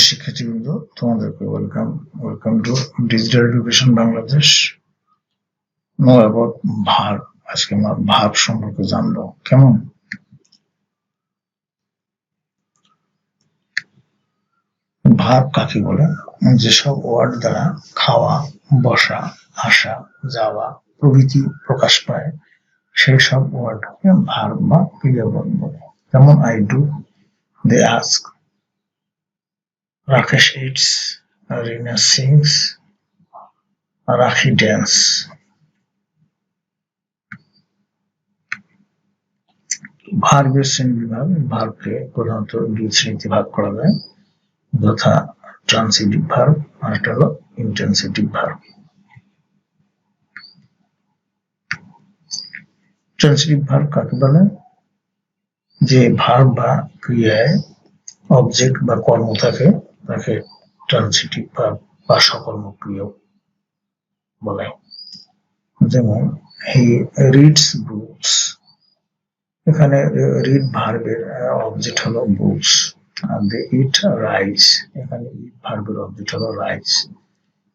শিক্ষার্থীবৃন্দ, তোমাদেরকে welcome to digital education Bangladesh. Know about verb. আজকে আমরা ভার্ব সম্পর্কে জানবো। কেমন? ভার্ব কাকে বলে? যেসব ওয়ার্ড দ্বারা খাওয়া, বসা, আসা, যাওয়া প্রভৃতি প্রকাশ পায় সেই সব ওয়ার্ডকে ভার্ব বা ক্রিয়াপদ বলে। যেমন I do, they ask, Rakesh eats, Rina sings, Rakhi dance. ভার্বের শ্রেণীবিভাগ। ভার্বকে প্রধানত দুই শ্রেণীতে ভাগ করা যায়, যথা ট্রান্সিটিভ ভার্ব আর একটা হলো ইন্টেন্সিটিভ ভার্ব। ট্রান্সিটিভ ভার্ব কাকে বলে? যে ভার্ব বা ক্রিয়ায় অবজেক্ট বা কর্ম থাকে তাকে ট্রান্সিটিভ ভার্ব বা সকর্মক ক্রিয়া বলে। যেমন হি রিডস বুকস, এখানে রিড ভার্বের অবজেক্ট হলো বুকস। আর দে ইট রাইস, এখানে ইট ভার্বের অবজেক্ট হলো রাইস।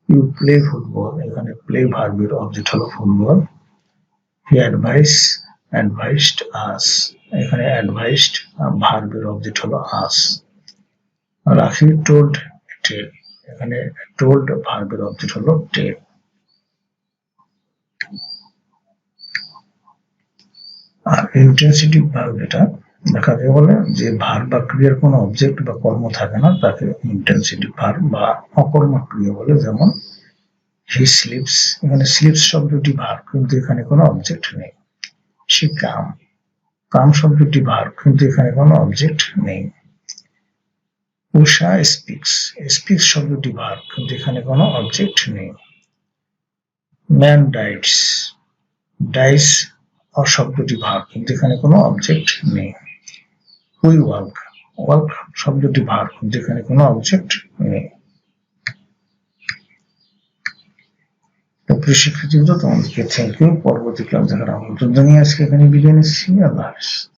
ইউ প্লে ফুটবল, এখানে প্লে ভার্বের অবজেক্ট হলো ফুটবল। হি অ্যাডভাইসড আস, এখানে অ্যাডভাইসড ভার্বের অবজেক্ট হলো আস। রাখি টোল্ড টেল, এখানে টোল্ড ভার্বের অবজেক্ট হলো টেল। আর ইন্টেন্সিটিভ ভার্ব যেটা কাকে বলে? যে ভার্ব বা ক্রিয়ার কোনো অবজেক্ট বা কর্ম থাকে না তাকে ইন্টেন্সিটিভ ভার্ব বা অকর্মক ক্রিয়া বলে। যেমন হি স্লিপস, এখানে স্লিপস শব্দটি ভার্ব কিন্তু এখানে কোনো অবজেক্ট নেই। সে কাম শব্দটি ভার্ব কিন্তু এখানে কোনো অবজেক্ট নেই। উষা স্পিক্স শব্দটি ভার্ব কিন্তু এখানে কোনো অবজেক্ট নেই। ম্যান ডাইস শব্দটি ভার্ব কিন্তু এখানে কোনো অবজেক্ট নেই। উই ওয়াক শব্দটি ভার্ব কিন্তু এখানে কোনো অবজেক্ট নেই। তো প্রিয় শিক্ষার্থীবৃন্দ, তোমাদেরকে থ্যাংক ইউ। পরবর্তী ক্লাস দেখার আমন্ত্রণ জানিয়ে আজকে এখানে বিদায় নিচ্ছি। আল্লাহ হাফেজ।